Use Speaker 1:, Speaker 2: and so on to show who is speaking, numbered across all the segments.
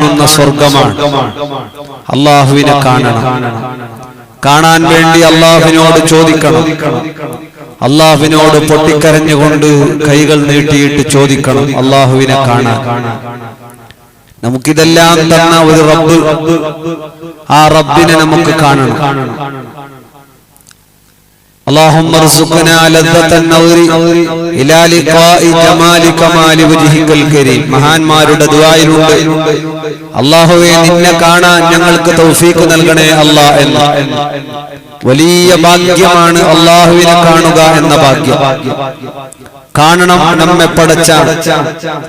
Speaker 1: കാണുന്ന സ്വർഗമാണ്. അല്ലാഹുവിനെ കാണണം. കാണാൻ വേണ്ടി അല്ലാഹുവിനോട് ചോദിക്കണം. അല്ലാഹുവിനോട് പൊട്ടിക്കരഞ്ഞുകൊണ്ട് കൈകൾ നീട്ടിയിട്ട് ചോദിക്കണം അല്ലാഹുവിനെ കാണാൻ. നമുക്കിതെല്ലാം തന്ന ഒരു റബ്ബ്, ആ റബ്ബിനെ നമുക്ക് കാണണം. اللهم ارزقنا لذة النظر إلى لقاء جمال كمال وجهك الكريم. മഹാന്മാരുടെ ദുആയിലുണ്ട് അല്ലാഹുവേ നിന്നെ കാണാൻ ഞങ്ങൾക്ക് തൗഫീഖ് നൽകണേ അല്ലാഹ് എന്ന്. വലിയ ഭാഗ്യമാണ് അല്ലാഹുവിനെ കാണുക എന്ന ഭാഗ്യം. കാണണം. നമ്മെ പടച്ച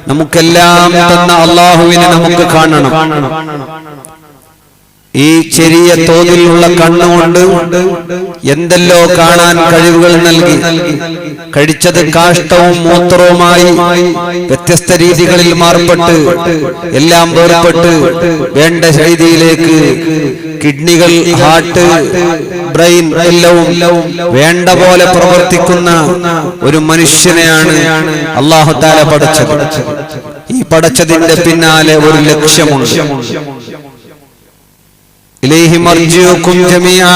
Speaker 1: നമുക്കെല്ലാം തന്ന അല്ലാഹുവിനെ നമുക്ക് കാണണം. ഈ ചെറിയ തോതിലുള്ള കണ്ണുകൊണ്ട് എന്തെല്ലോ കാണാൻ കഴിവുകൾ നൽകി. കഴിച്ചത് കാഷ്ടവും മൂത്രവുമായി വ്യത്യസ്ത രീതികളിൽ മാർപ്പെട്ട് എല്ലാം വേർപെട്ട് വേണ്ട രീതിയിലേക്ക് കിഡ്നികൾ, ഹാർട്ട്, ബ്രെയിൻ എല്ലാം വേണ്ട പോലെ പ്രവർത്തിക്കുന്ന ഒരു മനുഷ്യനെയാണ് അല്ലാഹു തആല പടച്ചത്. ഈ പടച്ചതിന്റെ പിന്നാലെ ഒരു ലക്ഷ്യമുണ്ട്. ഇലൈഹി മർജിഉകും ജമീഅ.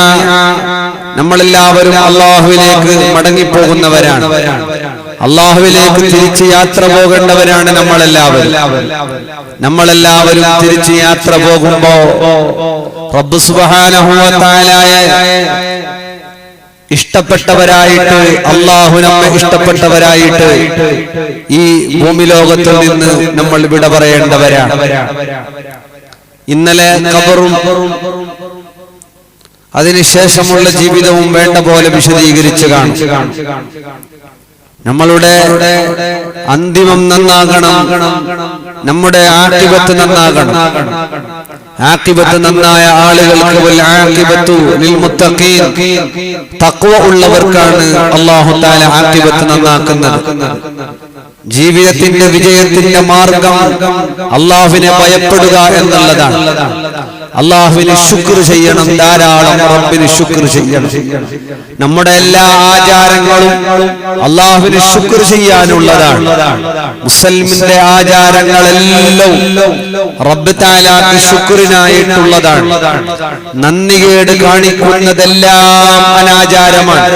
Speaker 1: നമ്മളെല്ലാവരും അല്ലാഹുവിലേക്ക് മടങ്ങിപ്പോകുന്നവരാണ്. അല്ലാഹുവിലേക്ക് തിരിച്ച് യാത്ര പോകേണ്ടവരാണ് നമ്മളെല്ലാവരും തിരിച്ച് യാത്ര പോകുമ്പോ റബ്ബ് സുബ്ഹാനഹു വ തആലയെ ഇഷ്ടപ്പെട്ടവരായിട്ട്, അല്ലാഹു നമ്മെ ഇഷ്ടപ്പെട്ടവരായിട്ട് ഈ ഭൂമി ലോകത്തിൽ നിന്ന് നമ്മൾ വിട പറയേണ്ടവരാണ്. ഇന്നലെ ഖബറും അതിനുശേഷമുള്ള ജീവിതവും വേണ്ട പോലെ വിശദീകരിച്ചു കാണും. നമ്മളുടെ അന്തിമം നന്നാകണം, നമ്മുടെ ആഖിബത്ത് നന്നാകണം. ആഖിബത്ത് നന്നായ ആളുകൾക്ക് വൽ ആഖിബത്തു ലിൽ മുത്തഖീൻ, തഖ്വ ഉള്ളവർക്കാണ് അല്ലാഹു തആല ആഖിബത്ത് നന്നാക്കുന്നത്. ജീവിതത്തിന്റെ വിജയത്തിന്റെ മാർഗം അല്ലാഹുവിനെ ഭയപ്പെടുക എന്നുള്ളതാണ്. അല്ലാഹുവിന് ശുക്ർ ചെയ്യണം, ധാരാളം റബ്ബിന് ശുക്ർ ചെയ്യണം. നമ്മുടെ എല്ലാ ആചാരങ്ങളും അല്ലാഹുവിന് ശുക്ർ ചെയ്യാനുള്ളതാണ്. മുസ്ലിമിന്റെ ആചാരങ്ങളെല്ലാം റബ്ബ് തആലാക്ക് ശുക്റിനായിട്ടുള്ളതാണ്. നന്ദികേട് കാണിക്കുന്നതെല്ലാം അനാചാരമാണ്.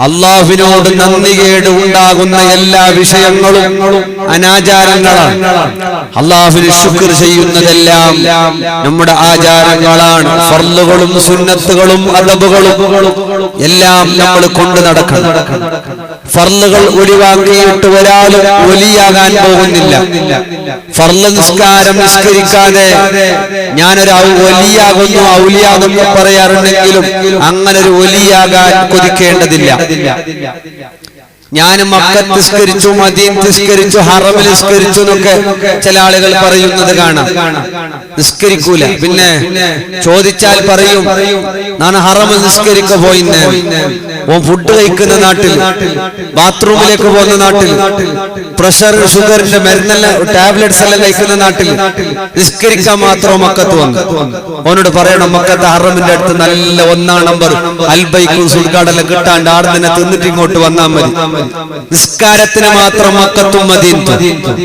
Speaker 1: അല്ലാഹുവിനോട് നന്ദികേട് ഉണ്ടാകുന്ന എല്ലാ വിഷയങ്ങളും അനാചാരങ്ങളാണ്. അല്ലാഹുവിന് ശുക്ർ ചെയ്യുന്നതെല്ലാം നമ്മുടെ ആചാരങ്ങളാണ്. ഫർളുകളും സുന്നത്തുകളും അദബുകളും എല്ലാം നമ്മൾ കൊണ്ടു നടക്കണം. ഫർളുകൾ ഒഴിവാക്കിയിട്ട് ഒരാളും വലിയാകാൻ പോകുന്നില്ല. ഫർള് നിസ്കാരം നിസ്കരിക്കാതെ ഞാനൊരു വലിയാകുന്നു, ഔലിയാകുന്നു പറയാറുണ്ടെങ്കിലും അങ്ങനെ ഒരു വലിയാകാൻ കൊതിക്കേണ്ടതില്ല. ഞാൻ മക്കത്ത് നിസ്കരിച്ചു, മദീന നിസ്കരിച്ചു, ഹറമിൽ നിസ്കരിച്ചു എന്നൊക്കെ ചില ആളുകൾ പറയുന്നത് കാണാം. നിസ്കരിക്കൂല, പിന്നെ ചോദിച്ചാൽ പറയും ഞാൻ ഹറമിൽ നിസ്കരിക്ക പോയിന്ന്. ഓൻ ഫുഡ് കഴിക്കുന്ന നാട്ടിൽ, ബാത്റൂമിലേക്ക് പോകുന്ന നാട്ടിൽ, പ്രഷർ ഷുഗറിന്റെ മരുന്നെല്ലാം ടാബ്ലറ്റ്സ് എല്ലാം കഴിക്കുന്ന നാട്ടിൽ നിസ്കരിക്കാൻ മാത്രം മക്കത്ത് വന്നു. ഓനോട് പറയണം മക്കത്ത് ഹറമിന്റെ അടുത്ത് നല്ല 1-ാം നമ്പർ അൽബൈക്കും സുൽക്കാടെല്ലാം കിട്ടാണ്ട് ആടുന്നെ തിന്നിട്ട് ഇങ്ങോട്ട് വന്നാൽ മതി. നിസ്കാരത്തിന് മാത്രം മക്കത്തും മദീനത്തും,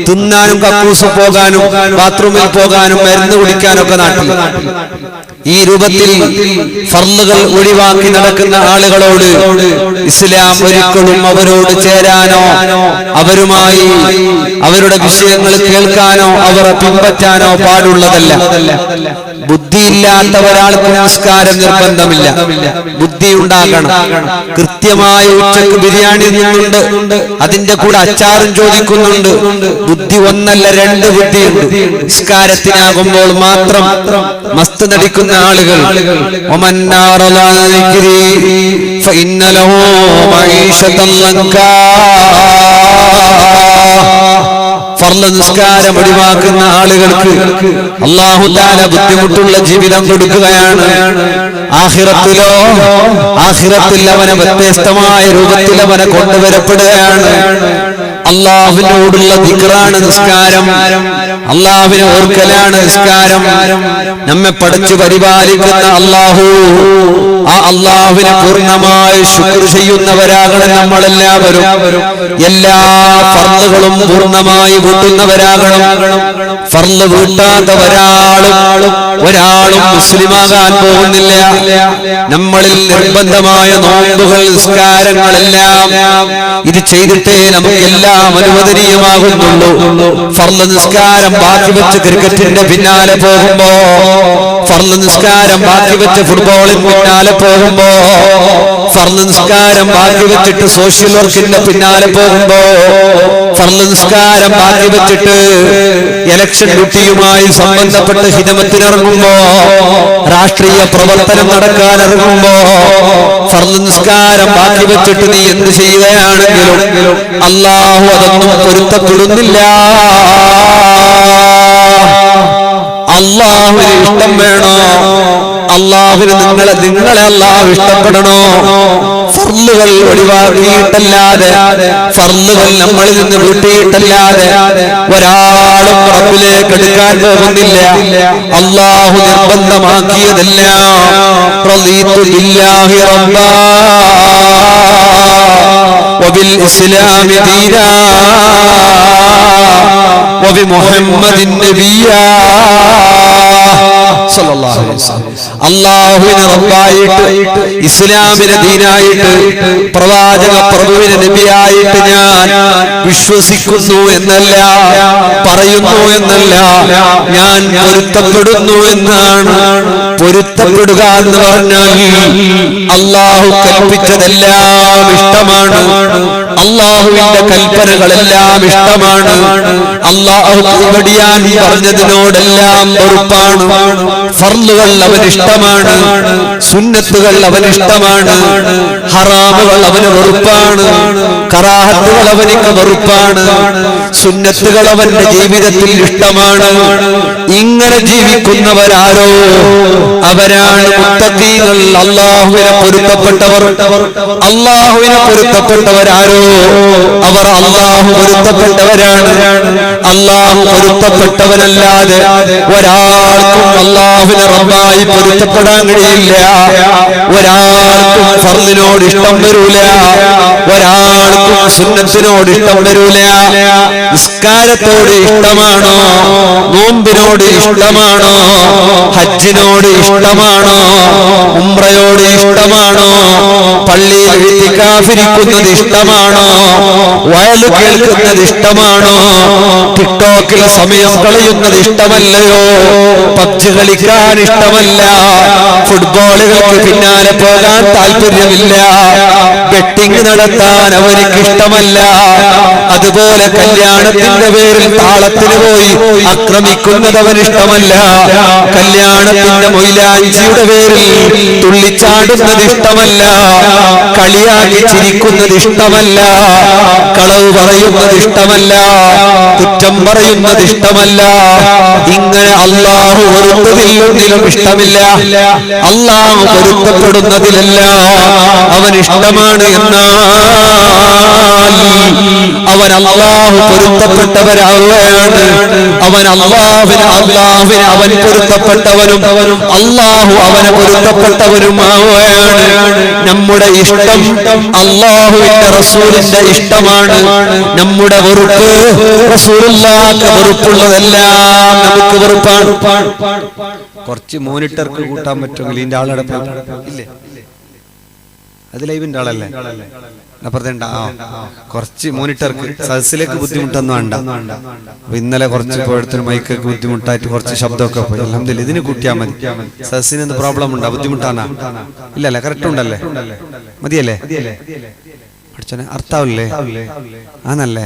Speaker 1: തിന്നാനും കക്കൂസ് പോകാനും ബാത്റൂമിൽ പോകാനും മരുന്ന് കുടിക്കാനൊക്കെ നാട്ടിൽ. ഈ രൂപത്തിൽ ഫർളുകൾ ഒഴിവാക്കി നടക്കുന്ന ആളുകളോട് ഇസ്ലാം ഒരിക്കലും അവരോട് ചേരാനോ അവരുമായി അവരുടെ വിഷയങ്ങൾ കേൾക്കാനോ അവരെ പിൻപറ്റാനോ പാടുള്ളതല്ല. ബുദ്ധിയില്ലാത്ത ഒരാൾക്ക് നമസ്കാരം നിർബന്ധമില്ല. ബുദ്ധി ഉണ്ടാകണം. കൃത്യമായ ഉച്ചക്ക് ബിരിയാണി നിന്നുണ്ട്, അതിന്റെ കൂടെ അച്ചാറും ചോദിക്കുന്നുണ്ട്. ബുദ്ധി ഒന്നല്ല 2 ബുദ്ധിയുണ്ട്. നിസ്കാരത്തിനാകുമ്പോൾ മാത്രം മസ്ത് നടിക്കുന്ന ആളുകൾ ഫർള് നിസ്കാരം ഒഴിവാക്കുന്ന ആളുകൾക്ക് അല്ലാഹു തആല ബുദ്ധിമുട്ടുള്ള ജീവിതം കൊടുക്കുകയാണ്. ആഖിറത്തിൽ അവനെ വ്യത്യസ്തമായ രൂപത്തിൽ അവനെ കൊണ്ടുവരപ്പെടുകയാണ്. അല്ലാഹുവിനോടുള്ള ദിക്റാണ് നിസ്കാരം. അള്ളാഹുവിനെ ഓർക്കലാണ് നിസ്കാരം. നമ്മെ പഠിച്ചു പരിപാലിക്കുന്ന അള്ളാഹു, ആ അള്ളാഹുവിനെ പൂർണ്ണമായി ശുക്ർ ചെയ്യുന്നവരാകണം നമ്മളെല്ലാവരും. എല്ലാ ഫർളുകളും പൂർണ്ണമായി വീട്ടുന്നവരാകണം. ഫർള് വീട്ടാത്ത ഒരാളും മുസ്ലിമാകാൻ പോകുന്നില്ല. നമ്മളിൽ നിർബന്ധമായ നോമ്പുകൾ, നിസ്കാരങ്ങളെല്ലാം ഇത് ചെയ്തിട്ടേ നമുക്കെല്ലാം അനുവദനീയമാകുന്നുള്ളൂ. ഫർള് നിസ്കാരം ബാക്കി വെച്ച് ക്രിക്കറ്റിന്റെ പിന്നാലെ പോകുമ്പോ, ഫർള് നിസ്കാരം ബാക്കി വെച്ച് ഫുട്ബോളിന് പിന്നാലെ പോകുമ്പോ, ഫർള് നിസ്കാരം ബാക്കി വെച്ചിട്ട് സോഷ്യൽ വർക്കിന്റെ പിന്നാലെ പോകുമ്പോ, ഫർള് നിസ്കാരം ബാക്കി വെച്ചിട്ട് ഇലക്ഷൻ ഡ്യൂട്ടിയുമായി സംബന്ധപ്പെട്ട് ഹിദമത്തിനിറങ്ങുമ്പോ, രാഷ്ട്രീയ പ്രവർത്തനം നടക്കാൻ ഇറങ്ങുമ്പോ, ഫർള് നിസ്കാരം ബാക്കി വെച്ചിട്ട് നീ എന്ത് ചെയ്യുകയാണെങ്കിലും അല്ലാഹു അതൊന്നും പൊരുത്തപ്പെടുന്നില്ല. അല്ലാഹുവിന് ഇഷ്ടം വേണോ? അല്ലാഹുവിന് നിങ്ങളെ അല്ലാഹു ഇഷ്ടപ്പെടണോ? ഫർളുകൾ ഒഴിവാക്കിയിട്ടല്ലാതെ, ഫർളുകൾ നമ്മളിൽ നിന്ന് വീട്ടിയിട്ടല്ലാതെ ഒരാളും റബ്ബിലേക്ക് എടുക്കാൻ പോകുന്നില്ല. അല്ലാഹു നിർബന്ധമാക്കിയതെല്ലാം റളീതു ബില്ലാഹി റബ്ബാ വബിൽ ഇസ്ലാമി ദീനാ വബിമുഹമ്മദിൻ നബിയ്യാ സല്ലല്ലാഹു അലൈഹി വസല്ലം. അല്ലാഹുവിനെ റബ്ബായിട്ട്, ഇസ്ലാമിനെ ദീനായിട്ട്, പ്രവാചക പ്രഭുവിനെ നബിയായിട്ട് ഞാൻ വിശ്വസിക്കുന്നു എന്നല്ല, പറയുന്നു എന്നല്ല, ഞാൻ പൊരുത്തപ്പെടുന്നു എന്നാണ്. പൊരുത്തപ്പെടുക എന്ന് പറഞ്ഞാൽ അല്ലാഹു കൽപ്പിച്ചതെല്ലാം ഇഷ്ടമാണ്, അല്ലാഹുവിന്റെ കൽപ്പനകളെല്ലാം ഇഷ്ടമാണ്, അല്ലാഹു കൈവടിയാൻ പറഞ്ഞതിനോടെല്ലാം വെറുപ്പാണ്. ഫർളുകൾ അവനിഷ്ടമാണ്, സുന്നത്തുകൾ അവനിഷ്ടമാണ്, ഹറാമുകൾ അവന് വെറുപ്പാണ്, കറാഹത്തുകൾ അവനിക്ക് വെറുപ്പാണ്, സുന്നത്തുകൾ അവന്റെ ജീവിതത്തിൽ ഇഷ്ടമാണ്. ഇങ്ങനെ ജീവിക്കുന്നവരാരോ അവരാണ് മുത്തഖീകൾ, അല്ലാഹുവിനെ പൊരുത്തപ്പെട്ടവർ. അല്ലാഹുവിനെ പൊരുത്തപ്പെട്ടവരാരോ അവർ അല്ലാഹു പൊരുത്തപ്പെട്ടവരാണ്. അല്ലാഹു പൊരുത്തപ്പെട്ടവനല്ലാതെ ഒരാൾക്കും അല്ലാഹുവിനെ റബ്ബായി പൊരുത്തപ്പെടാൻ കഴിയില്ല. ഒരാൾക്കും ഫർളിനോട് ഇഷ്ടം വരൂല, ഒരാൾക്കും സുന്നത്തിനോട് ഇഷ്ടം വരൂല. നിസ്കാരത്തോട് ഇഷ്ടമാണോ? നോമ്പിനോട് ഇഷ്ടമാണോ? ഹജ്ജിനോട് ഇഷ്ടമാണോ? ഉംറയോട് ഇഷ്ടമാണോ? പള്ളിയിൽ ഇത്തികാഫിരിക്കുന്നത് ഇഷ്ടമാണോ? വയലു കേൾക്കുന്നത് ഇഷ്ടമാണോ? ടിക്ടോക്കിൽ സമയം കളയുന്നത് ഇഷ്ടമല്ലയോ? പബ്ജി കളിക്കാൻ ഇഷ്ടമല്ല, ഫുട്ബോളുകൾക്ക് പിന്നാലെ പോകാൻ താല്പര്യമില്ല, ബെറ്റിംഗ് നടത്താൻ അവർക്ക് ഇഷ്ടമല്ല. അതുപോലെ കല്യാണത്തിന്റെ പേരിൽ താളത്തിന് പോയി ആക്രമിക്കുന്നത് അവനിഷ്ടമല്ല, കല്യാണത്തിന്റെ മൊയിലാഞ്ചിയുടെ പേരിൽ തുള്ളിച്ചാടുന്നത് ഇഷ്ടമല്ല, കളിയാക്കി ചിരിക്കുന്നത് ഇഷ്ടമല്ല, കളവ് പറയുന്നത് ഇഷ്ടമല്ല, കുറ്റം പറയുന്നത് ഇഷ്ടമല്ല. ഇങ്ങനെ അല്ലാഹു പൊരുത്തതിലൊന്നിലും ഇഷ്ടമില്ല. അല്ലാഹു പൊരുത്തപ്പെടുന്നതിലല്ല അവൻ ഇഷ്ടമാണ്. എന്നാൽ അവൻ അല്ലാഹു പൊരുത്തപ്പെട്ടവരാവുകയാണ്. അവൻ അല്ലാഹുവിനെ അവൻ പൊരുത്തപ്പെട്ടവനും അല്ലാഹു അവനെ പൊരുത്തപ്പെട്ടവരുമാവുകയാണ്. നമ്മുടെ ഇഷ്ടം അല്ലാഹുവിന്റെ റസൂലിന്റെ ഇഷ്ടമാണ്. നമ്മുടെ വെറുപ്പ് റസൂലുള്ളാഹിക്ക് വെറുപ്പുള്ളതെല്ലാം നമുക്ക് വെറുപ്പാണ്. കുറച്ച് മോണിറ്റർക്ക് കൂട്ടാൻ പറ്റുമെങ്കിൽ ഇതിന്റെ ആളടെ ഇല്ലേ? അത് ലൈവിന്റെ ആളല്ലേ? അപ്പുറത്തേണ്ട കുറച്ച് മോണിറ്റർക്ക് സദസ്സിലേക്ക് ബുദ്ധിമുട്ടൊന്നും വേണ്ട. അപ്പൊ ഇന്നലെ കുറച്ച് പോയടത്തൊരു മൈക്കൊക്കെ ബുദ്ധിമുട്ടായിട്ട് കുറച്ച് ശബ്ദമൊക്കെ പോയി. അൽഹംദുലില്ലാഹ് ഇതിന് കൂട്ടിയാൽ മതി. സദസ്സിന് എന്ത് പ്രോബ്ലം ഉണ്ടോ? ബുദ്ധിമുട്ടാണോ? ഇല്ലല്ലേ? കറക്റ്റ് ഉണ്ടല്ലേ? മതിയല്ലേ? പഠിച്ചോനെ അർത്ഥാവില്ലേ? ആന്നല്ലേ?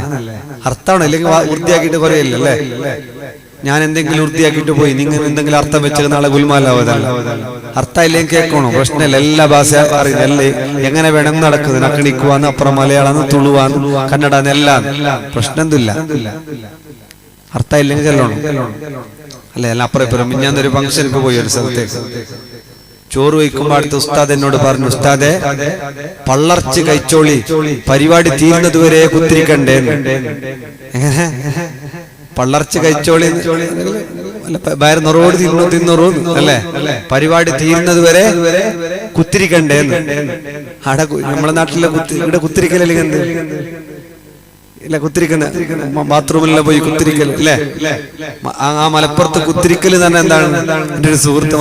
Speaker 1: അർത്ഥാവണം, ഇല്ലെങ്കിൽ വൃത്തിയാക്കിയിട്ട് കുറയില്ലല്ലേ? ഞാൻ എന്തെങ്കിലും വൃത്തിയാക്കിയിട്ട് പോയി നിങ്ങൾ എന്തെങ്കിലും അർത്ഥം വെച്ചത് നാളെ ഗുൽമാലാവതല്ല. അർത്ഥം ഇല്ലെങ്കിൽ കേൾക്കണോ? പ്രശ്നമില്ല. എല്ലാ ഭാഷ അറിയുന്നല്ലേ എങ്ങനെ വേണം നടക്കുന്നത്. നക്കണിക്കുവാന്ന്, അപ്പുറം മലയാളം, തുളുവാന്ന്, കന്നഡ എല്ലാം പ്രശ്നം എന്തില്ല. അർത്ഥം ഇല്ലെങ്കിൽ ചെല്ലണം അല്ലെ? അല്ല അപ്പുറം ഇപ്പുറം. ഞാനൊരു ഫംഗ്ഷനിക്ക് പോയി ഒരു സ്ഥലത്തേക്ക്. ചോറ് വയ്ക്കുമ്പോ അടുത്ത ഉസ്താദ് എന്നോട് പറഞ്ഞു, ഉസ്താദെ പള്ളർച്ച് കഴിച്ചോളി, പരിപാടി തീരുന്നതുവരെ കുത്തിരിക്കണ്ടേ. എങ്ങനെ പള്ളർച്ച കഴിച്ചോളി വയറ് നിറോട് തിന്നോറൂ അല്ലേ? പരിപാടി തീരുന്നത് വരെ കുത്തിരിക്കണ്ടേന്ന്. അവിടെ നമ്മളെ നാട്ടിലെ ഇവിടെ കുത്തിരിക്കലല്ലേ എന്ത് ഇല്ല, കുത്തിരിക്കുന്ന ബാത്റൂമിലെ പോയി കുത്തിരിക്കൽ അല്ലേ? ആ മലപ്പുറത്ത് കുത്തിരിക്കൽ തന്നെ എന്താണ്? എന്റെ ഒരു സുഹൃത്ത്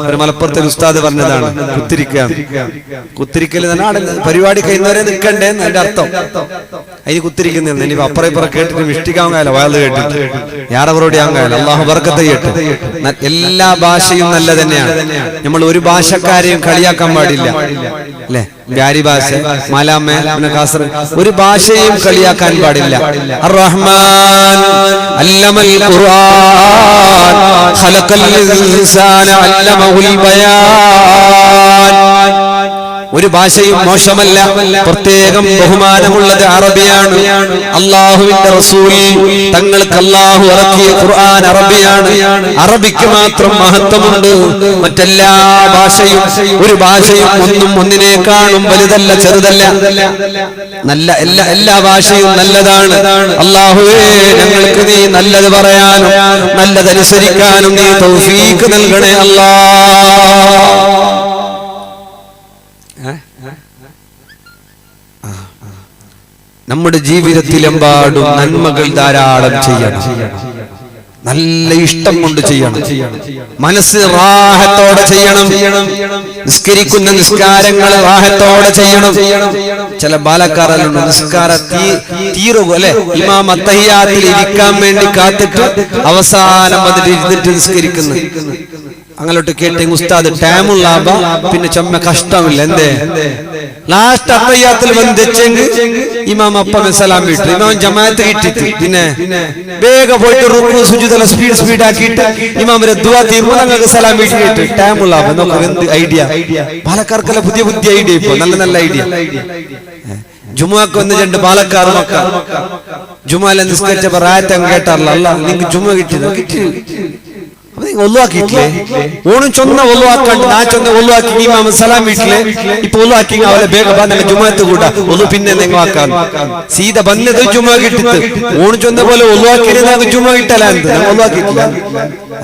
Speaker 1: ഒരു മലപ്പുറത്തെ ഉസ്താദ് പറഞ്ഞതാണ്, കുത്തിരിക്കൽ തന്നെ ആടെ പരിപാടി കഴിയുന്നവരെ നിൽക്കണ്ടേന്ന് അതിന്റെ അർത്ഥം. അതിന് കുത്തിരിക്കുന്നില്ല. ഇനി അപ്പുറം ഇപ്പുറം കേട്ടിട്ട് മിഷ്ടിക്കാൻ കാലം വയത് കേട്ടിട്ട് യാറവറോടി ആകാലോ. അള്ളാഹു ബർക്കത്ത് ചെയ്യട്ടെ. എല്ലാ ഭാഷയും നല്ല തന്നെയാണ്. നമ്മൾ ഒരു ഭാഷക്കാരെയും കളിയാക്കാൻ പാടില്ല അല്ലെ? വ്യാരി ഭാഷ, മലാമ, പിന്നെ കാസർഗോഡ്, ഒരു ഭാഷയും കളിയാക്കാൻ പാടില്ല. അർ-റഹ്മാൻ അല്ലമൽ ഖുർആൻ ഖലഖൽ ഇൻസാന അല്ലമഹുൽ ബയാൻ. ഒരു ഭാഷയും മോശമല്ല. പ്രത്യേകം ബഹുമാനമുള്ളത് അറബിയാണ്. അള്ളാഹുവിന്റെ റസൂൽ തങ്ങൾക്ക് അള്ളാഹു ഇറക്കിയ ഖുർആൻ അറബിയാണ്. അറബിക്ക് മാത്രം മഹത്വമുണ്ട്. മറ്റെല്ലാ ഭാഷയും ഒരു ഭാഷയും ഒന്നും ഒന്നിനേക്കാളും വലുതല്ല, ചെറുതല്ല. നല്ല എല്ലാ ഭാഷയും നല്ലതാണ്. അള്ളാഹുവേ, ഞങ്ങൾക്ക് നീ നല്ലത് പറയാനും നല്ലതനുസരിക്കാനും നീ തൗഫീഖ് നൽകണേ അല്ലാഹ്. നമ്മുടെ ജീവിതത്തിലെമ്പാടും നന്മകൾ ധാരാളം ചെയ്യണം. നല്ല ഇഷ്ടം കൊണ്ട് ചെയ്യണം. മനസ്സ് റാഹത്തോടെ ചെയ്യണം. നിസ്കരിക്കുന്ന നിസ്കാരങ്ങൾ റാഹത്തോടെ ചെയ്യണം. ചില ബാലക്കാരല്ലുണ്ട് നിസ്കാര തീരുക അല്ലെ? ഇമാം അത്തഹിയ്യാത്തിൽ ഇരിക്കാൻ വേണ്ടി കാത്തിട്ട് അവസാനം വന്നിട്ട് ഇരുന്നിട്ട് നിസ്കരിക്കുന്നു. അങ്ങോട്ട് കേട്ടെ ഉസ്താദ് ടൈമുള്ള പിന്നെ ചമ്മ കഷ്ടമില്ല. എന്തേ ലാസ്റ്റ് അത്തഹിയ്യാത്തിൽ വന്നെങ്കിൽ ഇമാം അപ്പം സലാം വിട്ടു. ഇമാം ജമാഅത്ത് കിട്ടിട്ട് പിന്നെ വേഗം പോയിട്ട് റുക്കു സുജൂദ് സ്പീഡ് ആക്കിയിട്ട് ഇമാമിന്റെ ദുആ തീർന്നു ഞങ്ങൾക്ക് സലാം വിട്ടിട്ട് ടൈമുള്ള നോക്കുക. എന്ത് ഐഡിയ! പാലക്കാർക്കെല്ലാം പുതിയ ഐഡിയ. ഇപ്പൊ നല്ല ഐഡിയ. ജുമുഅക്ക് വന്ന് രണ്ട് പാലക്കാർ മക്ക ജുമുഅ നിസ്കരിച്ചപ്പോ റായത്തം കേട്ടാറില്ല. അല്ല നിങ്ങൾക്ക് ജുമുഅ കിട്ടി ഒന്നുവാക്കിയിട്ടില്ലേ? ഓണും ചൊന്ന ഒന്നുവാക്കണ്ട്. ഞാൻ ചൊന്ന ഒന്നുവാക്കി ഇമാം സലാം വീട്ടിലെ ഇപ്പൊ ഒന്നുവാക്കി അവരെ വേഗം നിങ്ങൾ ജുമുഅത്ത് കൂട്ടാ ഒന്ന് പിന്നെ നിങ്ങൾ ആക്കാൻ സീത ബന്നത് ജുമുഅ കിട്ടിട്ട് ഓണു ചൊന്ന പോലെ ഒന്നുവാക്കി ജുമുഅ കിട്ടല ഒന്നുവാക്കിയിട്ടില്ല.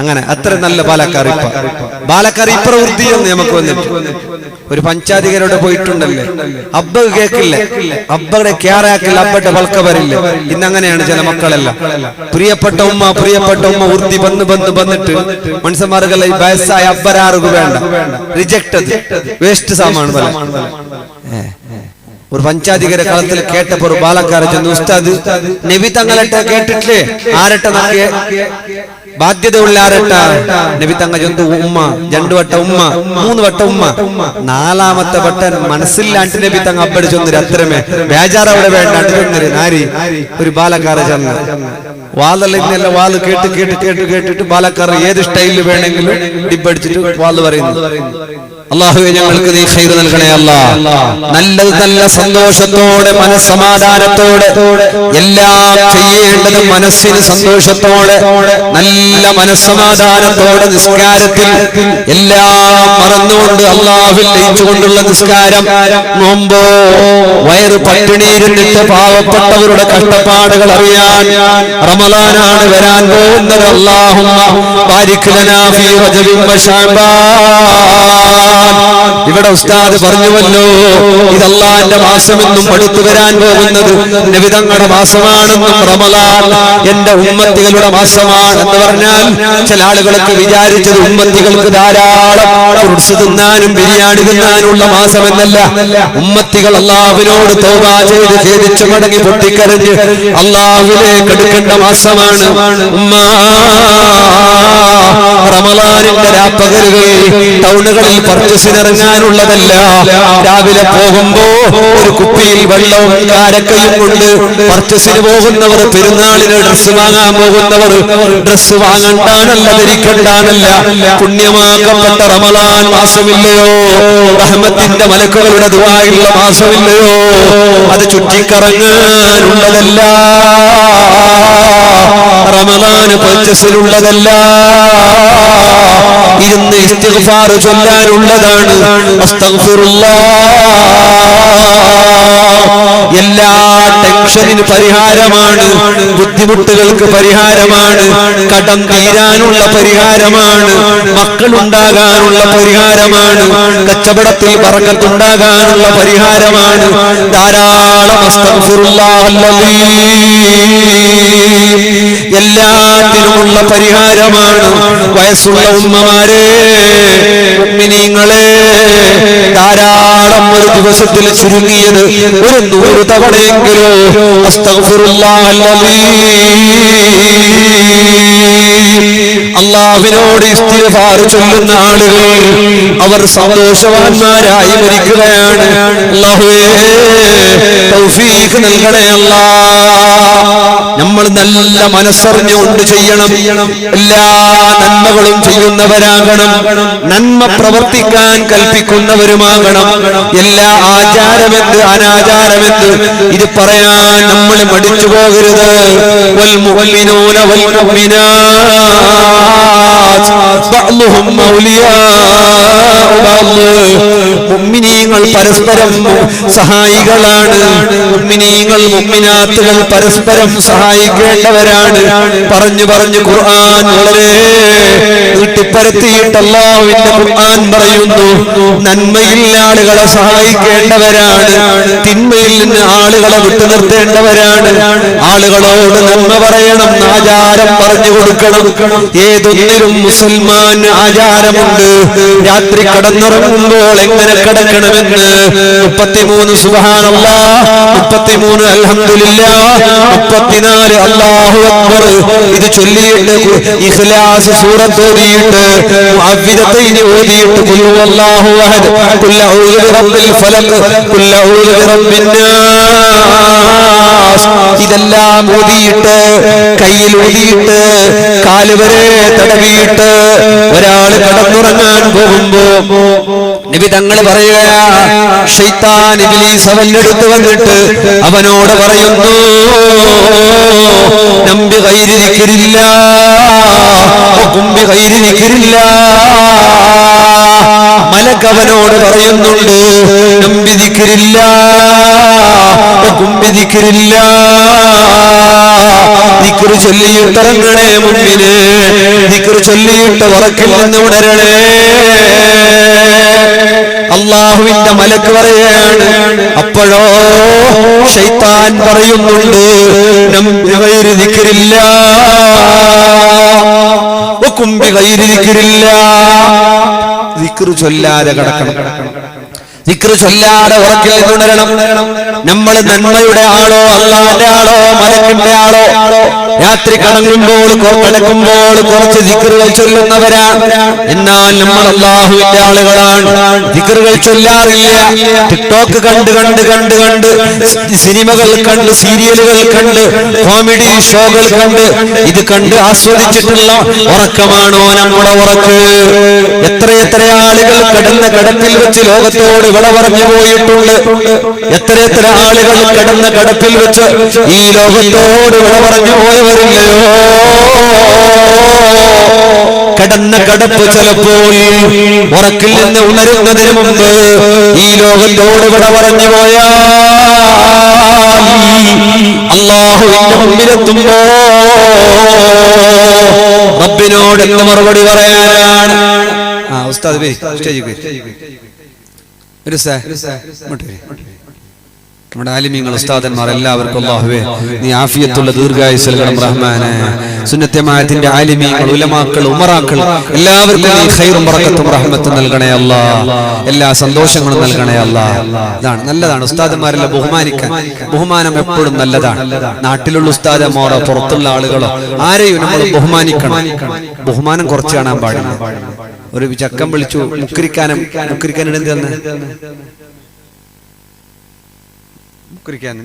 Speaker 1: അങ്ങനെ അത്ര നല്ല പാലക്കാർ. പാലക്കാർ ഇപ്പറ വൃത്തിയൊന്നും നമുക്ക് വന്നിട്ട് ഒരു പഞ്ചാധികാരോട് പോയിട്ടുണ്ടല്ലേ, അബ്ബ കേക്കില്ല, അബ്ബയുടെ ക്യാറാക്കില്ല, അബ്ബയുടെ വളക്ക വരില്ല. ഇന്നങ്ങനെയാണ് ചില മക്കളെല്ലാം. പ്രിയപ്പെട്ട ഉമ്മ വൃത്തി വന്നിട്ട് മനുഷ്യന്മാർക്കെല്ലാം ഈ വയസ്സായ അബ്ബരാറുക വേണ്ട, റിജക്റ്റഡ് വേസ്റ്റ് സാമാണ്. ഒരു പഞ്ചാധികാര കാലത്തിൽ കേട്ടപ്പോ ഒരു ബാലക്കാരെ ചെന്ന് ഉസ്താദ് നബി തങ്ങളെ കേട്ടിട്ടില്ലേ? ആരട്ട ബാധ്യതയുള്ള ആരട്ട നബി തങ്ങ ചൊന്തു ഉമ്മ, 2 വട്ട ഉമ്മ, 3 വട്ട ഉമ്മ, 4ാമത്തെ വട്ടൻ മനസ്സില്ലാണ്ട് നബി തങ്ങ അബ്ബട് ചൊന്നര്. അത്രമേ ബേജാറ് അവിടെ വേണ്ടാണ്ട് ചൊന്നര്. നാരി ഒരു ബാലക്കാര ചെന്ന് വാളല്ല ഇന്നല്ല വാള് കേട്ടിട്ട് ബാലക്കാർ ഏത് സ്റ്റൈലിൽ വേണമെങ്കിലും ഡിപ്പടിച്ചിട്ട് വാള് പറയുന്നു. അല്ലാഹുവേ, ഞങ്ങൾക്ക് നീ ഖൈർ നൽകണേ അല്ലാഹ്. നല്ല സന്തോഷത്തോടെ മനസ്സമാധാനത്തോടെ എല്ലാം ചെയ്യേണ്ടത് മനസ്സിന് സന്തോഷത്തോടെ നല്ല മനസ്സമാധാനത്തോടെ നിസ്കാരത്തിൽ എല്ലാം മറന്നുകൊണ്ട് അല്ലാഹുവിൽ ലയിച്ചുകൊണ്ടുള്ള നിസ്കാരം. നോമ്പോ വയറ് പട്ടിണിയിരുന്നിട്ട് പാവപ്പെട്ടവരുടെ കഷ്ടപ്പാടുകൾ അറിയാൻ റമളാനാണ് വരാൻ പോകുന്നത്. അല്ലാഹുമ്മ ബാരിക് ലനാ ഫീ റജബിൻ വ ശഅബാൻ. ഇവിടെ ഉസ്താദ് പറഞ്ഞുവല്ലോ, ഇത് അല്ലാഹുവിന്റെ മാസമെന്നും അടുത്തു വരാൻ പോകുന്നത് നബി തങ്ങളുടെ മാസമാണെന്നും റമളാൻ എന്റെ ഉമ്മത്തികളുടെ മാസമാണെന്ന് പറഞ്ഞാൽ ചില ആളുകളൊക്കെ വിചാരിച്ചത് ഉമ്മത്തികൾക്ക് ധാരാളം ഫ്രൂട്ട്സ് തിന്നാനും ബിരിയാണി തിന്നാനുള്ള മാസമെന്നല്ല. ഉമ്മത്തികൾ അല്ലാഹുവിനോട് തൗബ ചെയ്ത് ഖേദിച്ചു മടങ്ങി പൊട്ടിക്കരഞ്ഞ് അല്ലാഹുവിലേക്ക് അടുക്കേണ്ട മാസമാണ്. റമളാനിന്റെ രാപ്പകലുകൾ ടൗണുകളിൽ പർച്ചേസിനിറങ്ങാനുള്ളതല്ല. രാവിലെ പോകുമ്പോ ഒരു കുപ്പിയിൽ വെള്ളവും കാരക്കയും കൊണ്ട് പർച്ചേസിന് പോകുന്നവർ, പെരുന്നാളിന് ഡ്രസ്സ് വാങ്ങാൻ പോകുന്നവർ ഡ്രസ്സ് വാങ്ങണ്ടാനല്ല, ധരിക്കണ്ടാനല്ല. പുണ്യമാക്കപ്പെട്ട റമളാൻ മാസമില്ലയോ? റഹ്മത്തിന്റെ മലക്കുകളുടെ ദുആയുള്ള മാസമില്ലയോ? അത് ചുറ്റിക്കറങ്ങാനുള്ളതല്ല. റമളാന് പർച്ചേസിലുള്ളതല്ല. ഇരുന്ന് ഇസ്തിഗ്ഫാർ ചൊല്ലാനുള്ളതാണ്. അസ്തഗ്ഫിറുല്ലാഹ് എല്ലാ ടെൻഷനിന് പരിഹാരമാണ്, ബുദ്ധിമുട്ടുകൾക്ക് പരിഹാരമാണ്, കടം തീരാനുള്ള പരിഹാരമാണ്, മക്കളുണ്ടാകാനുള്ള പരിഹാരമാണ്, കച്ചവടത്തിൽ ബറക്കത്തുണ്ടാകാനുള്ള പരിഹാരമാണ്. ധാരാളം എല്ലാത്തിനുമുള്ള പരിഹാരമാണ്. വയസ്സുള്ള ഉമ്മമാരെ, മുഅ്മിനീങ്ങളെ, ധാരാളം ഒരു ദിവസത്തിൽ ചുരുങ്ങിയത് ഒരു 100 തവണയെങ്കിലും അല്ലാഹുവിനോട് ഇസ്തിഗ്ഫാർ ചൊല്ലുന്ന ആളുകൾ അവർ സന്തോഷവാന്മാരായി മരിക്കുകയാണ്. അല്ലാഹുവേ തൗഫീഖ് നൽകണേ അല്ലാഹ്. നമ്മൾ നല്ല മനസ്സറിഞ്ഞുകൊണ്ട് ചെയ്യണം, എല്ലാ നന്മകളും ചെയ്യുന്നവരാകണം, നന്മ പ്രവർത്തിക്കാൻ കൽപ്പിക്കുന്നവരുമാകണം. എല്ലാ ആചാരമെന്ത് അനാചാരമെന്ത് ഇത് പറയാൻ നമ്മൾ മടിച്ചു പോകരുത്. വൽ മുഅ്മിനൂന വൽ മുഅ്മിനാത്ത് ബഅ്ലുഹും ഔലിയാഉ ബഅ്ദ്. മുഅ്മിനീങ്ങൾ പരസ്പരം സഹായികളാണ്. മുഅ്മിനീങ്ങൾ മുഅ്മിനാത്തുകൾ പരസ്പരം സഹായിക്കേണ്ടവരാണ്. പറഞ്ഞു പറഞ്ഞു ഖുർആൻ വളരെ നീട്ടിപ്പരത്തിയിട്ട് അല്ലാഹുവിന്റെ ഖുർആൻ പറയുന്നു, നന്മയിൽ ആളുകളെ സഹായിക്കേണ്ടവരാണ്, തിന്മയിൽ നിന്ന് ആളുകളെ വിട്ടു നിർത്തേണ്ടവരാണ്. ആളുകളോട് നന്മ പറയണം, ആചാരം പറഞ്ഞു കൊടുക്കണം. ഏതൊന്നിലും മുസൽമാൻ ആചാരമുണ്ട്. രാത്രി കടന്നുറങ്ങുമ്പോൾ എങ്ങനെ കിടക്കണമെന്ന് 33 സുബ്ഹാനല്ലാഹ്, 33 അൽഹംദുലില്ലാഹ്, 34 അല്ലാഹു അക്ബർ ഇത് ചൊല്ലിയിട്ട് ഇഖ്ലാസ് സൂറത്ത് ഓതിയിട്ട് മുഅവ്വിദതൈനി ഓതിയിട്ട് ഖുൽ ഹുവല്ലാഹു അഹദ്, ഖുൽ അഊദു ബിറബ്ബിൽ ഫലഖ്, ഖുൽ അഊദു ബിറബ്ബിൻ നാസ് ഇതെല്ലാം ഓതിയിട്ട് കയ്യിൽ ഊതിയിട്ട് കാലുവരെ തടവിയിട്ട് ഒരാൾ കടന്നുറങ്ങാൻ പോകുമ്പോ നബി തങ്ങൾ പറയുകയാ, ശൈത്താൻ ഇബ്ലീസ് അവനെടുത്ത് വന്നിട്ട് അവനോട് പറയുന്നു, നബി ഗൈരി ദിക്രില്ലാഹ് വഖും ബിഗൈരി ദിക്രില്ലാഹ്. മലക്ക് അവനോട് പറയുന്നുണ്ട്, നബി ദിക്രില്ലാഹ് വഖും ബിദിക്രില്ലാഹ്. ദിക്ർ ചൊല്ലിയിട്ടിറങ്ങണേ മുഅ്മിനേ, ദിക്ർ ചൊല്ലിയിട്ട് ഉറക്കിൽ നിന്ന് ഉണരണേ. അല്ലാഹുവിന്റെ മലക്ക് പറയുകയാണ്. അപ്പോഴോ ശൈത്താൻ പറയുന്നുണ്ട്, നബി ഗൈരി ദിക്രില്ലാഹ് വഖും ബിഗൈരി ദിക്രില്ലാഹ്. ദിക്ർ ചൊല്ലാതെ കിടക്കണം, ദിക്ർ ചൊല്ലാതെ ഉറക്കിൽ നിന്നുണരണം. നമ്മൾ നന്മയുടെ ആളോ അല്ലാഹുവിന്റെ ആളോ മലക്കിന്റെ ആളോ രാത്രി കിടക്കുമ്പോൾ കുറച്ച് ദിക്റുകൾ ചൊല്ലുന്നവരാണ്. എന്നാൽ നമ്മൾ അല്ലാഹുവിന്റെ ആളുകളാണ്, ദിക്റുകൾ ചൊല്ലാറില്ല. ടിക്ടോക്ക് കണ്ട് സിനിമകൾ കണ്ട്, സീരിയലുകൾ കണ്ട്, കോമഡി ഷോകൾ കണ്ട്, ഇത് കണ്ട് ആസ്വദിച്ചിട്ടുള്ള ഉറക്കമാണോ നമ്മുടെ ഉറക്ക്? എത്ര ആളുകൾ കിടന്ന കിടപ്പിൽ വെച്ച് ലോകത്തോട് വിട പറഞ്ഞു പോയിട്ടുണ്ട്. എത്ര ആളുകൾ കിടന്ന കിടപ്പിൽ വെച്ച് ഈ ലോകത്തോട് വിട പറഞ്ഞു പോയവരില്ലയോ? കിടന്ന കിടപ്പ് ചിലപ്പോൾ ഉറക്കിൽ നിന്ന് ഉണരുന്നതിന് മുമ്പ് ഈ ലോകത്തോട് വിട പറഞ്ഞു പോയാൽ അല്ലാഹുവിന്റെ മുമ്പിലെത്തുമ്പോ റബ്ബിനോട് എന്ത് മറുപടി പറയാനാണ്? ഉസ്താദ് നമ്മുടെ ആലിമീങ്ങൾ ഉസ്താദന്മാർ എല്ലാവർക്കും അല്ലാഹുവേ നീ ആഫിയത്തുള്ള ദീർഘായുസ്സ് നൽകണം റഹ്മാനേ. സുന്നത്തെ ജമാഅത്തിന്റെ ആലിമീങ്ങൾ, ഉലമാക്കൾ, ഉമറാക്കൾ എല്ലാവർക്കും നീ ഖൈറും ബറക്കത്തും റഹ്മത്തും നൽകണേ അല്ലാഹ്. എല്ലാ സന്തോഷങ്ങളും നൽകണേ അല്ലാഹ്. ഇതാണ് നല്ലതാണ് ഉസ്താദന്മാരെല്ലാം ബഹുമാനിക്കാൻ. ബഹുമാനം എപ്പോഴും നല്ലതാണ്. നാട്ടിലുള്ള ഉസ്താദന്മാരോ പുറത്തുള്ള ആളുകളോ ആരെയും നമ്മൾ ബഹുമാനിക്കണം. ബഹുമാനം കുറച്ച് കാണാൻ പാടില്ല. ഒരു ചക്കം വിളിച്ചു മുക്കരിക്കാനിടന്ത് തന്നെ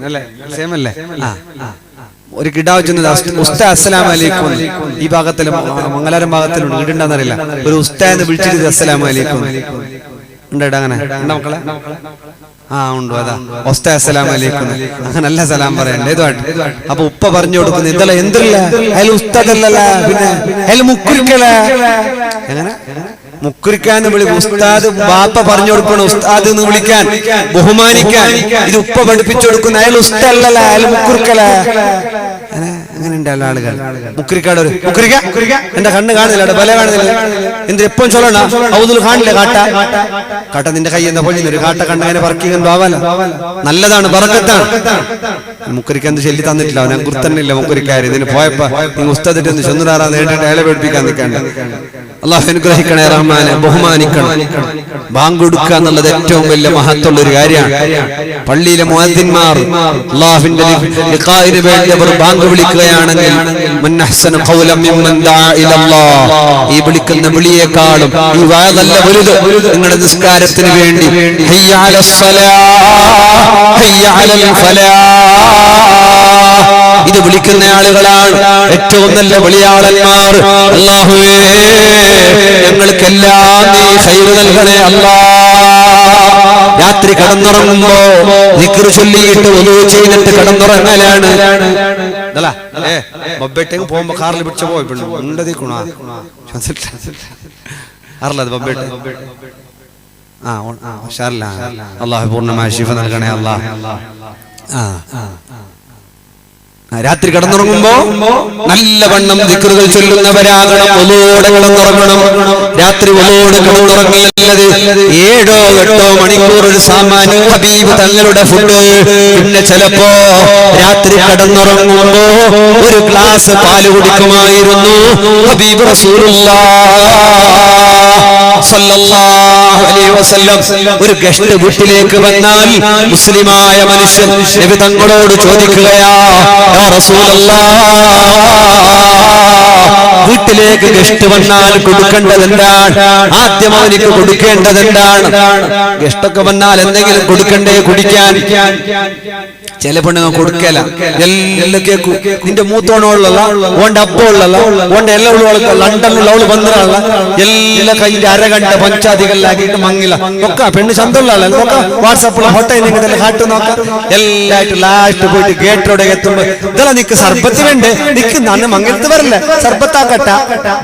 Speaker 1: അല്ലേ സേമല്ലേ? ഒരു കിടാവ് ചെന്നത് ഉസ്താദ് അസ്സലാമു അലൈക്കും. ഈ ഭാഗത്തിലും മംഗലാരം ഭാഗത്തിലും വീടുണ്ടെന്നറിയില്ല. ഒരു ഉസ്താദ് വിളിച്ചിട്ട് അസ്സലാമു അലൈക്കും ഉണ്ടോ? അങ്ങനെ ഉണ്ടോ മക്കളെ? ഉണ്ട്. അതാ ഉസ്താദ് അസ്സലാമു അലൈക്കും. അങ്ങനെ നല്ല സലാം പറയണ്ടേ ഇതുമായിട്ട്. അപ്പൊ ഉപ്പ പറഞ്ഞു കൊടുക്കുന്നു, ഇതല്ല എന്തില്ല അയാൾ ഉസ്താദ് അല്ലല്ല, പിന്നെ അയാൾ മുക്കുരിക്കല. എങ്ങനെ മുക്രിക്കാൻ ഉസ്താദ് ബാപ്പ പറഞ്ഞു കൊടുക്കണം, ഉസ്താദ് എന്ന് വിളിക്കാൻ, ബഹുമാനിക്കാൻ. ഇത് ഉപ്പ പഠിപ്പിച്ചു കൊടുക്കുന്ന അയാൾ ഉസ്തല്ല, അയാൾ മുക്കുറിക്കല. അങ്ങനെ ഉണ്ടല്ലോ ആളുകൾ. മുക്രിക്കാട് മുക്രിക്ക എന്റെ കണ്ണ് കാണുന്നില്ല, ബല കാണുന്നില്ല. എന്തിന് എപ്പോഴും ചൊല്ലണ ഔദുൽ കാണില്ലേ കാട്ട കാട്ട നിന്റെ കൈ എന്താ പൊളിഞ്ഞൊരു കാട്ട കണ്ണങ്ങനെ പറക്കിങ്ങോ ആവാല. നല്ലതാണ്, ബറക്കത്താണ്. മുക്രിക്ക എന്ത് ചൊല്ലി തന്നിട്ടില്ല, അവനെ കുർത്തന്നില്ല മുക്രിക്കാർ. ഇതിന് പോയപ്പോ നിങ്ങൾ ഉസ്താദിട്ട് ഒന്ന് ചെന്നുറാറാ നേരിട്ട് അയാളെ പഠിപ്പിക്കാൻ നിൽക്കണ്ട. അള്ളാഹു അനുഗ്രഹിക്കണേ റഹ്മാനെ. ബഹുമാനിക്കണം. ബാങ്ക് കൊടുക്കുക എന്നുള്ളത് ഏറ്റവും വലിയ മഹത്വമുള്ള ഒരു കാര്യമാണ്. പള്ളിയിലെ മുഅദ്ദിൻമാർ അള്ളാഹുവിന്റെ ലിഖാഇന് വേണ്ടി അവർ ബാങ്ക് വിളിക്കുകയാണെങ്കിൽ മൻ അഹ്സന ഖൗലൻ മിമ്മൻ ദഅ ഇലല്ലാഹ്, ഈ വിളിക്കുന്ന വിളിയേക്കാളും ഈ വഅദല്ല വലുത് നിങ്ങളുടെ നിസ്കാരത്തിന് വേണ്ടി ഹയ്യ അലസ് സ്വലാഹ് ഹയ്യ അലൽ ഫലാഹ്, ഇത് വിളിക്കുന്ന ആളുകളാണ് ഏറ്റവും നല്ല വിളിയാളന്മാർ. അല്ലാഹുവേ ഞങ്ങൾക്കെല്ലാം നീ ഖൈറ് നൽകണേ അല്ലാഹ്. രാത്രി കടന്നുറങ്ങുമ്പോ ദിക്ർ ചൊല്ലിയിട്ട് wudu ചെയ്തിട്ട് കടന്നുറങ്ങലാണ്. ബൊബ്ബേട്ടേക്ക് പോകുമ്പോ കാറിൽ പിടിച്ച പോയിട്ടുണ്ട് അള്ളാഹു പൂർണ്ണമായ ശിഫ നൽകണേ അല്ലാഹ്. രാത്രി കടന്നുറങ്ങുമ്പോ നല്ലവണ്ണം ദിക്റുകൾ ചൊല്ലുന്നവരാകണം. ഒലോടെ കിടന്നുറങ്ങണം. രാത്രി ഒലോടെ കിടന്നുറങ്ങിയത് 7-8 മണിക്കൂർ ഒരു സാമാന്യ ഹബീബ് തങ്ങളുടെ ഫുഡ്. പിന്നെ ചിലപ്പോ രാത്രി കടന്നുറങ്ങുമ്പോ ഒരു ഗ്ലാസ് പാല് കുടിക്കുമായിരുന്നു ഹബീബ് റസൂലുള്ളാഹ് സ്വല്ലല്ലാഹു അലൈഹി വസല്ലം. ഒരു ഗസ്റ്റ് വീട്ടിലേക്ക് വന്നാൽ മുസ്ലിമായ മനുഷ്യൻ നബി തങ്ങളോട് ചോദിക്കുകയാ, യാ റസൂലല്ലാഹ്, വീട്ടിലേക്ക് ഗസ്റ്റ് വന്നാൽ കൊടുക്കേണ്ടത് എന്താണ്? ആദ്യം അവനിക്ക് കൊടുക്കേണ്ടത് എന്താണ്? ഗസ്റ്റൊക്കെ വന്നാൽ എന്തെങ്കിലും കൊടുക്കണ്ടേ കുടിക്കാൻ? ചില പെണ്ണുങ്ങൾ കൊടുക്കല. എല്ലാം കേൾക്കും. നിന്റെ മൂത്തോണുള്ള ഓന്റെ അപ്പമുള്ള ഓന്റെ എല്ലാം ലണ്ടനിലുള്ള അവള് ബന്ധമുള്ള എല്ലാ കയ്യിന്റെ അരകണ്ട പഞ്ചാതികളിലാക്കിയിട്ട് മങ്ങില്ല ഒക്കെ പെണ്ണ് ചന്തമുള്ള ആളല്ല. നോക്ക വാട്സാപ്പിൽ ഹോട്ടൽ നിങ്ങൾ കാട്ടു നോക്കാം. എല്ലായിട്ട് ലാസ്റ്റ് പോയിട്ട് ഗേറ്റോടെ എത്തുമ്പോ ഇതെല്ലാം നിക്ക് സർബത്ത് വേണ്ടേ? നിക്ക് നന്ന് മങ്ങലത്ത് വരില്ല, സർബത്താക്കട്ട.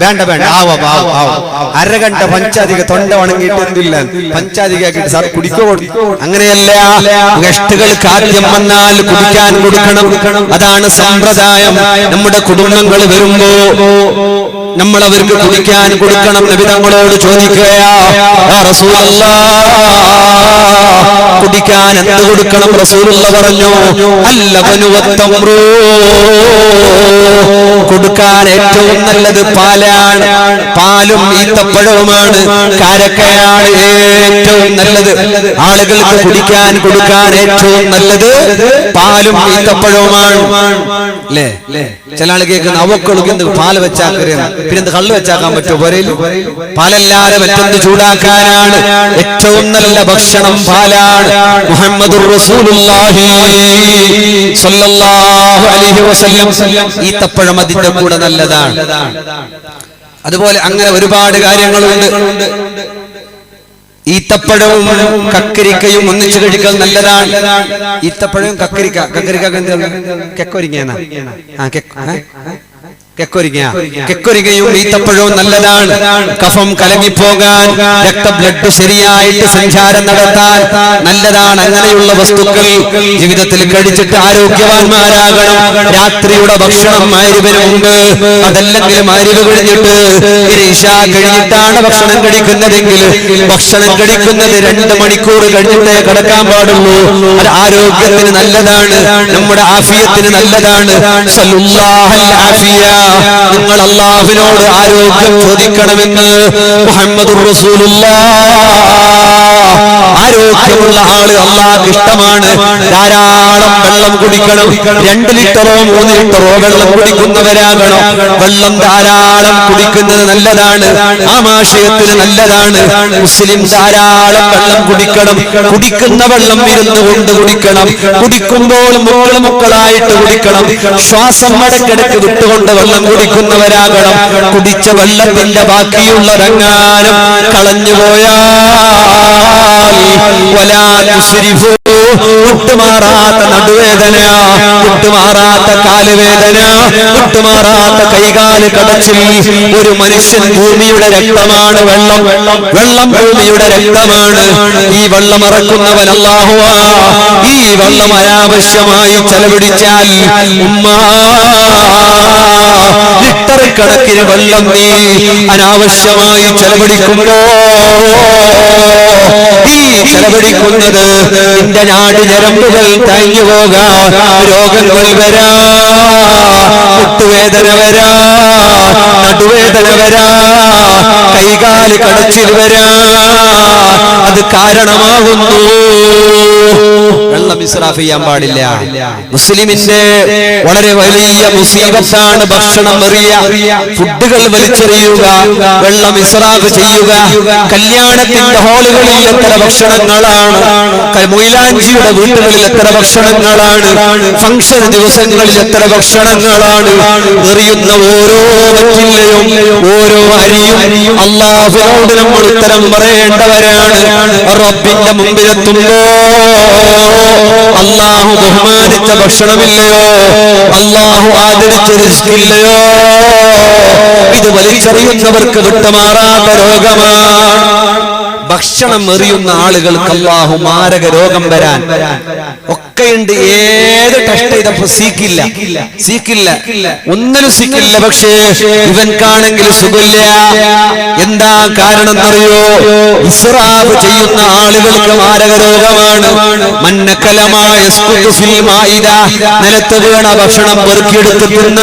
Speaker 1: വേണ്ട വേണ്ട, ആവോ ആവോ ആവോ. അരകണ്ട പഞ്ചാതിക തൊണ്ട വണങ്ങിയിട്ട് എന്തില്ല പഞ്ചാതികാക്കിയിട്ട് സാർ കുടിക്കോ കൊടുക്കും. അങ്ങനെയല്ല, ഗസ്റ്റുകൾക്ക് ആദ്യം വന്നാൽ കുടിക്കാൻ കൊടുക്കണം. അതാണ് സമ്പ്രദായം. നമ്മുടെ കുടുംബങ്ങൾ വരുമ്പോ നമ്മൾ അവർക്ക് കുടിക്കാൻ കൊടുക്കണം. നബി തങ്ങളോട് ചോദിക്കുകയാ, യാ റസൂലല്ലാഹ്, കുടിക്കാൻ എന്ത് കൊടുക്കണം? റസൂലുള്ളാഹ് പറഞ്ഞു, അല്ലബനു വത്തംറു, കൊടുക്കാൻ ഏറ്റവും നല്ലത് പാലാണ്. പാലും ഈത്തപ്പഴവുമാണ്, കാരക്കയാണ് ഏറ്റവും നല്ലത്. ആളുകൾക്ക് കുടിക്കാൻ കൊടുക്കാൻ ഏറ്റവും നല്ലത് പാലും ഈത്തപ്പഴവുമാണ്. അല്ലേ? ചില ആൾ കേൾക്കുന്ന അവക്കളുക്ക് എന്ത് പാല് വെച്ചാക്കറിയാം, പിന്നെന്ത് കള്ള് വെച്ചാക്കാൻ പറ്റുമോ? പോരേല് പാലല്ലാതെ മറ്റൊന്ന് ചൂടാക്കാനാണ്. ഏറ്റവും നല്ല ഭക്ഷണം പാലാണ്. മുഹമ്മദുർ റസൂലുള്ളാഹി സ്വല്ലല്ലാഹു അലൈഹി വസല്ലം ഈത്തപ്പഴം അതിന്റെ കൂടെ നല്ലതാണ്. അതുപോലെ അങ്ങനെ ഒരുപാട് കാര്യങ്ങളുണ്ട്. ഈത്തപ്പഴവും കക്കരിക്കയും ഒന്നിച്ചു കഴിക്കൽ നല്ലതാണ്. ഈത്തപ്പഴവും കക്കരിക്ക കെക്കൊരിങ്ങ കെക്കൊരികയും ഈത്തപ്പഴവും നല്ലതാണ്. കഫം കലങ്ങിപ്പോകാൻ, ബ്ലഡ് ശരിയായിട്ട് സഞ്ചാരം നടത്താൻ നല്ലതാണ്. അങ്ങനെയുള്ള വസ്തുക്കൾ ജീവിതത്തിൽ കഴിച്ചിട്ട് ആരോഗ്യവാന്മാരാകണം. രാത്രിയുടെ ഭക്ഷണം മഗ്‌രിബിന് മുമ്പ്, അതല്ലെങ്കിൽ മഗ്‌രിബ് കഴിഞ്ഞിട്ട് ഇശാ കഴിഞ്ഞിട്ടാണ് ഭക്ഷണം കഴിക്കുന്നതെങ്കിൽ ഭക്ഷണം കഴിക്കുന്നത് 2 മണിക്കൂർ കഴിഞ്ഞിട്ടേ കിടക്കാൻ പാടുള്ളൂ. അത് ആരോഗ്യത്തിന് നല്ലതാണ്, നമ്മുടെ ആഫിയത്തിന് നല്ലതാണ്. സല്ലല്ലാഹുൽ ആഫിയ, നിങ്ങൾ അല്ലാഹുവിനോട് ആരോഗ്യം ചോദിക്കണമെന്ന് മുഹമ്മദുർ റസൂലുള്ളാഹ്. ആരോഗ്യമുള്ള ആള് അല്ലാഹുവിന് ഇഷ്ടമാണ്. ധാരാളം വെള്ളം കുടിക്കണം. 2 ലിറ്ററോ 3 ലിറ്ററോ വെള്ളം കുടിക്കുന്നവരാകണം. വെള്ളം ധാരാളം കുടിക്കുന്നത് നല്ലതാണ്, ആമാശയത്തിന് നല്ലതാണ്. മുസ്ലിം ധാരാളം വെള്ളം കുടിക്കണം. കുടിക്കുന്ന വെള്ളം ഇരുന്ന് കൊണ്ട് കുടിക്കണം. കുടിക്കുമ്പോൾ മുക്കളായിട്ട് കുടിക്കണം. ശ്വാസം ഇടയ്ക്കിടയ്ക്ക് വിട്ടുകൊണ്ട് വെള്ളം കുടിക്കുന്നവരാകണം. കുടിച്ച വെള്ളത്തിന്റെ ബാക്കിയുള്ളതെങ്ങാനും കളഞ്ഞുപോയാൽ വലാ തുസ്രിഫു, വിട്ടുമാറാത്ത നടുവേദന, വിട്ടുമാറാത്ത കാലുവേദന, വിട്ടുമാറാത്ത കൈകാല് കടച്ചിൽ. ഒരു മനുഷ്യൻ ഭൂമിയുടെ രക്തമാണ് വെള്ളം, വെള്ളം ഭൂമിയുടെ രക്തമാണ്. ഈ വെള്ളം ഇറക്കുന്നവൻ അല്ലാഹുവാ. ഈ വെള്ളം അനാവശ്യമായി ചെലവഴിച്ചാൽ ലിറ്റർ കണക്കിന് വെള്ളം നീ അനാവശ്യമായി ചെലവഴിക്കുമ്പോ ഈ ചെലവഴിക്കുന്നത് നിന്റെ നാടി ഞരമ്പുകൾ തഴഞ്ഞു പോകാൻ, രോഗങ്ങൾ വരാ, മുട്ടുവേദന വരാ, നടുവേദന വരാ, കൈകാല് കടച്ചിൽ വരാ, അത് കാരണമാകുന്നു. വെള്ളം ഇസ്രാഫ് ചെയ്യാൻ പാടില്ല. മുസ്ലിമിന്റെ വളരെ വലിയ മുസീബത്താണ് ഭക്ഷണം എറിയ, ഫുഡുകൾ വലിച്ചെറിയുക, വെള്ളം ഇസ്രാഫ് ചെയ്യുക. കല്യാണത്തിന്റെ ഹാളുകളിൽ എത്ര ഭക്ഷണങ്ങളാണ്, മൊയിലാഞ്ചിയുടെ വീട്ടുകളിൽ എത്ര ഭക്ഷണങ്ങളാണ്, ഫംഗ്ഷൻ ദിവസങ്ങളിൽ എത്ര ഭക്ഷണങ്ങളാണ്. എറിയുന്ന ഓരോ വറ്റിലെയും ഓരോ അരിയും അല്ലാഹുവിനോട് നമ്മൾ ഉത്തരം പറയേണ്ടവരാണ്. റബ്ബിന്റെ മുമ്പിലെത്തുമ്പോ അല്ലാഹു ബഹുമാനിച്ച ഭക്ഷണമില്ലയോ, അല്ലാഹു ആദരിച്ച റിസ്കില്ലയോ? ഇത് വലിച്ചെറിയുന്നവർക്ക് വിട്ടുമാറാത്ത രോഗമാണ്. ഭക്ഷണം എറിയുന്ന ആളുകൾക്ക് അല്ലാഹു മാരക രോഗം വരാൻ ഒക്കെയുണ്ട്. ഏത് ടെസ്റ്റ് ചെയ്തപ്പോ സീക്കില്ല, ഒന്നിനും സീക്കില്ല. പക്ഷേ ഇവൻക്കാണെങ്കിൽ സുഖമില്ല. എന്താ കാരണം എന്നറിയോ? ഇസ്റാഫ് ചെയ്യുന്ന ആളുകൾക്ക് മാരക രോഗമാണ്. മന്നക്കലമായ നിലത്ത് വീണ ഭക്ഷണം പെറുക്കിയെടുത്ത് തിന്ന